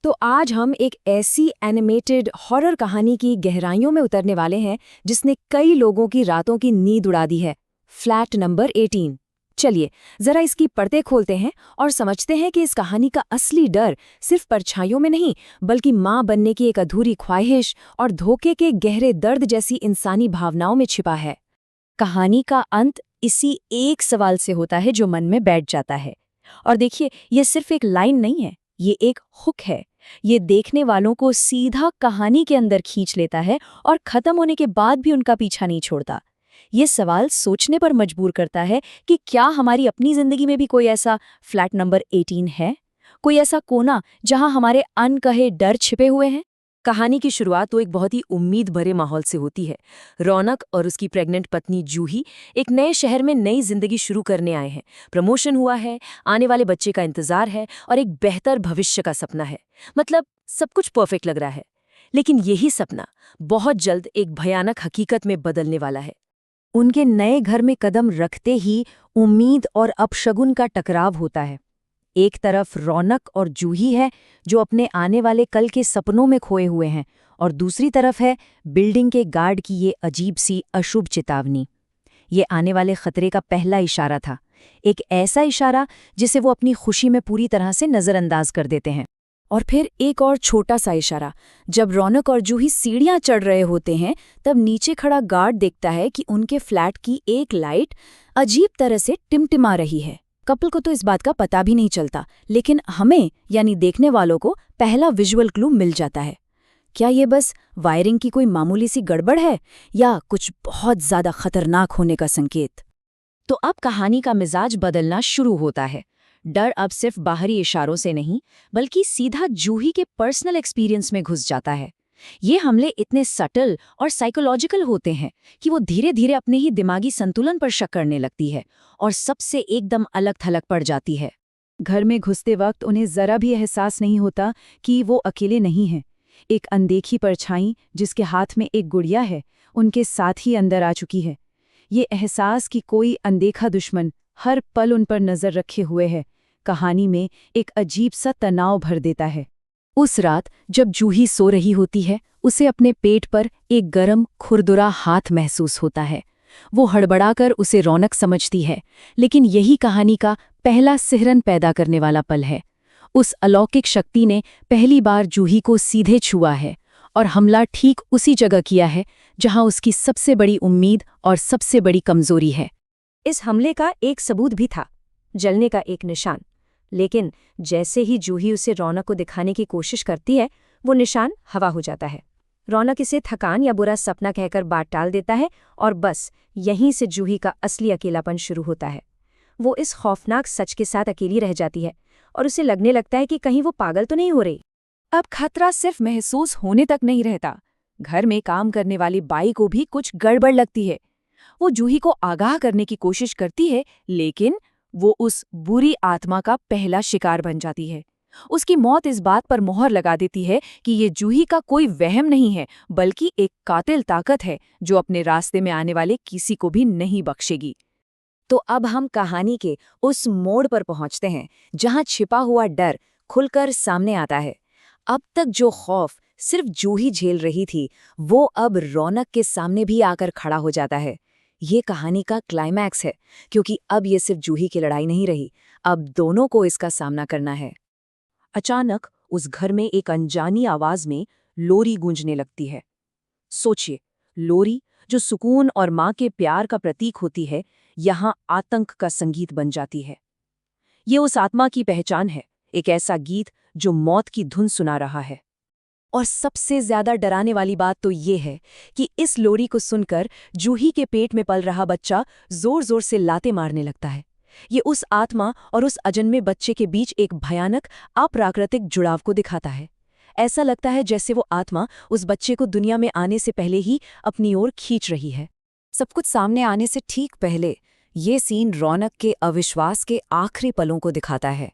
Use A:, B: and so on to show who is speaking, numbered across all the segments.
A: तो आज हम एक ऐसी एनिमेटेड हॉरर कहानी की गहराइयों में उतरने वाले हैं जिसने कई लोगों की रातों की नींद उड़ा दी है। Flat number 18। चलिए जरा इसकी पर्दे खोलते हैं और समझते हैं कि इस कहानी का असली डर सिर्फ परछाइयों में नहीं बल्कि माँ बनने की एक अधूरी ख्वाहिश और धोखे के गहरे दर्द जैसी इंसानी भावनाओं में छिपा है। कहानी का अंत इसी एक सवाल से होता है जो मन में बैठ जाता है। और देखिए, ये सिर्फ एक लाइन नहीं है, ये एक हुक है। ये देखने वालों को सीधा कहानी के अंदर खींच लेता है और खत्म होने के बाद भी उनका पीछा नहीं छोड़ता। ये सवाल सोचने पर मजबूर करता है कि क्या हमारी अपनी जिंदगी में भी कोई ऐसा फ्लैट नंबर 18 है, कोई ऐसा कोना जहां हमारे अनकहे डर छिपे हुए हैं। कहानी की शुरुआत तो एक बहुत ही उम्मीद भरे माहौल से होती है। रौनक और उसकी प्रेग्नेंट पत्नी जूही एक नए शहर में नई जिंदगी शुरू करने आए हैं। प्रमोशन हुआ है, आने वाले बच्चे का इंतजार है और एक बेहतर भविष्य का सपना है। मतलब सब कुछ परफेक्ट लग रहा है। लेकिन यही सपना बहुत जल्द एक भयानक हकीकत में बदलने वाला है। उनके नए घर में कदम रखते ही उम्मीद और अपशगुन का टकराव होता है। एक तरफ रौनक और जूही है जो अपने आने वाले कल के सपनों में खोए हुए हैं, और दूसरी तरफ है बिल्डिंग के गार्ड की ये अजीब सी अशुभ चेतावनी। ये आने वाले खतरे का पहला इशारा था, एक ऐसा इशारा जिसे वो अपनी खुशी में पूरी तरह से नज़रअंदाज कर देते हैं। और फिर एक और छोटा सा इशारा, जब रौनक और जूही सीढ़ियां चढ़ रहे होते हैं तब नीचे खड़ा गार्ड देखता है कि उनके फ्लैट की एक लाइट अजीब तरह से टिमटिमा रही है। कपल को तो इस बात का पता भी नहीं चलता, लेकिन हमें यानी देखने वालों को पहला विजुअल क्लू मिल जाता है। क्या ये बस वायरिंग की कोई मामूली सी गड़बड़ है या कुछ बहुत ज्यादा खतरनाक होने का संकेत? तो अब कहानी का मिजाज बदलना शुरू होता है। डर अब सिर्फ बाहरी इशारों से नहीं बल्कि सीधा जूही के पर्सनल एक्सपीरियंस में घुस जाता है। ये हमले इतने सटल और साइकोलॉजिकल होते हैं कि वो धीरे धीरे अपने ही दिमागी संतुलन पर शक करने लगती है और सबसे एकदम अलग थलग पड़ जाती है। घर में घुसते वक्त उन्हें जरा भी एहसास नहीं होता कि वो अकेले नहीं हैं। एक अनदेखी परछाई जिसके हाथ में एक गुड़िया है उनके साथ ही अंदर आ चुकी है। ये एहसास कि कोई अनदेखा दुश्मन हर पल उन पर नजर रखे हुए है कहानी में एक अजीब सा तनाव भर देता है। उस रात जब जूही सो रही होती है, उसे अपने पेट पर एक गरम खुरदुरा हाथ महसूस होता है। वो हड़बड़ाकर उसे रौनक समझती है, लेकिन यही कहानी का पहला सिहरन पैदा करने वाला पल है। उस अलौकिक शक्ति ने पहली बार जूही को सीधे छुआ है और हमला ठीक उसी जगह किया है जहां उसकी सबसे बड़ी उम्मीद और सबसे बड़ी कमजोरी है। इस हमले का एक सबूत भी था, जलने का एक निशान। लेकिन जैसे ही जूही उसे रौनक को दिखाने की कोशिश करती है, वो निशान हवा हो जाता है। रौनक इसे थकान या बुरा सपना कहकर बात टाल देता है और बस यहीं से जूही का असली अकेलापन शुरू होता है। वो इस खौफनाक सच के साथ अकेली रह जाती है और उसे लगने लगता है कि कहीं वो पागल तो नहीं हो रही। अब खतरा सिर्फ महसूस होने तक नहीं रहता, घर में काम करने वाली बाई को भी कुछ गड़बड़ लगती है। वो जूही को आगाह करने की कोशिश करती है, लेकिन वो उस बुरी आत्मा का पहला शिकार बन जाती है। उसकी मौत इस बात पर मोहर लगा देती है कि ये जूही का कोई वहम नहीं है बल्कि एक कातिल ताकत है जो अपने रास्ते में आने वाले किसी को भी नहीं बख्शेगी। तो अब हम कहानी के उस मोड़ पर पहुंचते हैं जहां छिपा हुआ डर खुलकर सामने आता है। अब तक जो खौफ सिर्फ जूही झेल रही थी, वो अब रौनक के सामने भी आकर खड़ा हो जाता है। ये कहानी का क्लाइमैक्स है, क्योंकि अब ये सिर्फ जूही की लड़ाई नहीं रही, अब दोनों को इसका सामना करना है। अचानक उस घर में एक अनजानी आवाज में लोरी गूंजने लगती है। सोचिए, लोरी जो सुकून और माँ के प्यार का प्रतीक होती है, यहाँ आतंक का संगीत बन जाती है। ये उस आत्मा की पहचान है, एक ऐसा गीत जो मौत की धुन सुना रहा है। और सबसे ज्यादा डराने वाली बात तो ये है कि इस लोरी को सुनकर जूही के पेट में पल रहा बच्चा जोर जोर से लाते मारने लगता है। ये उस आत्मा और उस अजन्मे बच्चे के बीच एक भयानक अप्राकृतिक जुड़ाव को दिखाता है। ऐसा लगता है जैसे वो आत्मा उस बच्चे को दुनिया में आने से पहले ही अपनी ओर खींच रही है। सब कुछ सामने आने से ठीक पहले ये सीन रौनक के अविश्वास के आखिरी पलों को दिखाता है।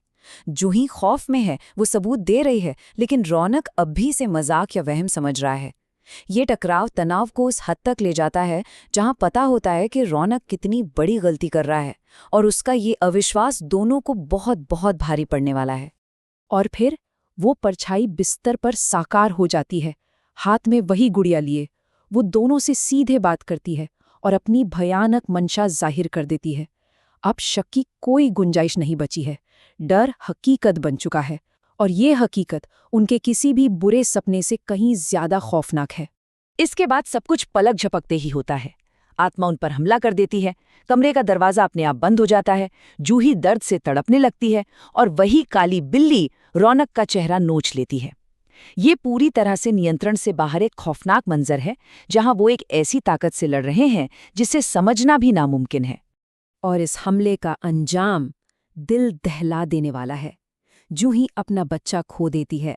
A: जूही खौफ में है, वो सबूत दे रही है, लेकिन रौनक अब भी इसे मजाक या वहम समझ रहा है। ये टकराव तनाव को उस हद तक ले जाता है जहां पता होता है कि रौनक कितनी बड़ी गलती कर रहा है और उसका ये अविश्वास दोनों को बहुत बहुत भारी पड़ने वाला है। और फिर वो परछाई बिस्तर पर साकार हो जाती है, हाथ में वही गुड़िया लिए। वो दोनों से सीधे बात करती है और अपनी भयानक मंशा जाहिर कर देती है। अब शक की कोई गुंजाइश नहीं बची है। डर हकीकत बन चुका है और ये हकीकत उनके किसी भी बुरे सपने से कहीं ज्यादा खौफनाक है। इसके बाद सब कुछ पलक झपकते ही होता है। आत्मा उन पर हमला कर देती है, कमरे का दरवाजा अपने आप बंद हो जाता है, जूही दर्द से तड़पने लगती है और वही काली बिल्ली रौनक का चेहरा नोच लेती है। ये पूरी तरह से नियंत्रण से बाहर एक खौफनाक मंजर है, जहां वो एक ऐसी ताकत से लड़ रहे हैं जिसे समझना भी नामुमकिन है। और इस हमले का अंजाम दिल दहला देने वाला है। जूही अपना बच्चा खो देती है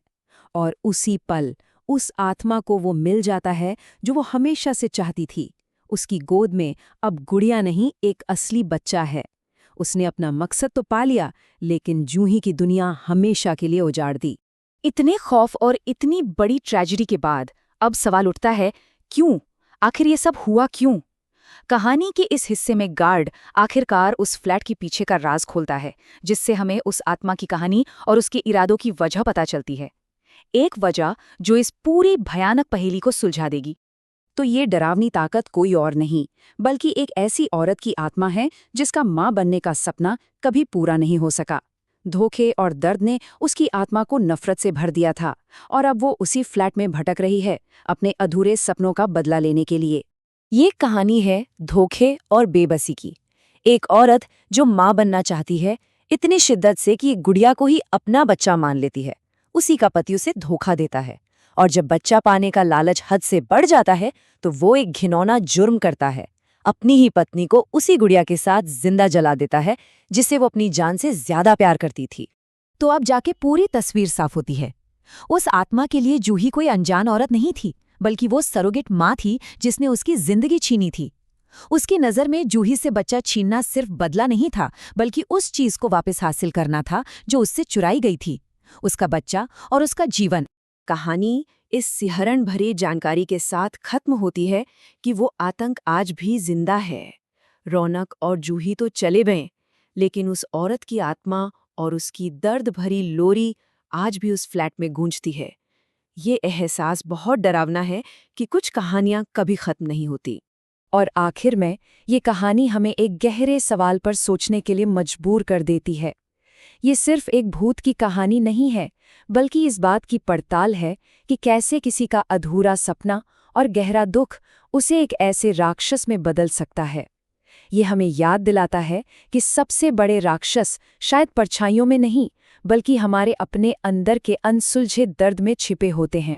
A: और उसी पल उस आत्मा को वो मिल जाता है जो वो हमेशा से चाहती थी। उसकी गोद में अब गुड़िया नहीं, एक असली बच्चा है। उसने अपना मकसद तो पा लिया, लेकिन जूही की दुनिया हमेशा के लिए उजाड़ दी। इतने खौफ और इतनी बड़ी ट्रेजेडी के बाद अब सवाल उठता है, क्यों? आखिर ये सब हुआ क्यों? कहानी के इस हिस्से में गार्ड आखिरकार उस फ्लैट के पीछे का राज खोलता है, जिससे हमें उस आत्मा की कहानी और उसके इरादों की वजह पता चलती है। एक वजह जो इस पूरी भयानक पहेली को सुलझा देगी। तो ये डरावनी ताकत कोई और नहीं, बल्कि एक ऐसी औरत की आत्मा है जिसका मां बनने का सपना कभी पूरा नहीं हो सका। धोखे और दर्द ने उसकी आत्मा को नफरत से भर दिया था और अब वो उसी फ्लैट में भटक रही है, अपने अधूरे सपनों का बदला लेने के लिए। ये कहानी है धोखे और बेबसी की। एक औरत जो मां बनना चाहती है इतनी शिद्दत से कि गुड़िया को ही अपना बच्चा मान लेती है। उसी का पति उसे धोखा देता है और जब बच्चा पाने का लालच हद से बढ़ जाता है तो वो एक घिनौना जुर्म करता है। अपनी ही पत्नी को उसी गुड़िया के साथ जिंदा जला देता है जिसे वो अपनी जान से ज्यादा प्यार करती थी। तो अब जाके पूरी तस्वीर साफ होती है। उस आत्मा के लिए जूही कोई अनजान औरत नहीं थी, बल्कि वो सरोगेट माँ थी जिसने उसकी जिंदगी छीनी थी। उसकी नज़र में जूही से बच्चा छीनना सिर्फ बदला नहीं था, बल्कि उस चीज को वापस हासिल करना था जो उससे चुराई गई थी, उसका बच्चा और उसका जीवन। कहानी इस सिहरन भरी जानकारी के साथ खत्म होती है कि वो आतंक आज भी जिंदा है। रौनक और जूही तो चले गए, लेकिन उस औरत की आत्मा और उसकी दर्द भरी लोरी आज भी उस फ्लैट में गूंजती है। ये एहसास बहुत डरावना है कि कुछ कहानियां कभी खत्म नहीं होती। और आखिर में ये कहानी हमें एक गहरे सवाल पर सोचने के लिए मजबूर कर देती है। ये सिर्फ एक भूत की कहानी नहीं है, बल्कि इस बात की पड़ताल है कि कैसे किसी का अधूरा सपना और गहरा दुख उसे एक ऐसे राक्षस में बदल सकता है। ये हमें याद दिलाता है कि सबसे बड़े राक्षस शायद परछाइयों में नहीं, बल्कि हमारे अपने अंदर के अनसुलझे दर्द में छिपे होते हैं।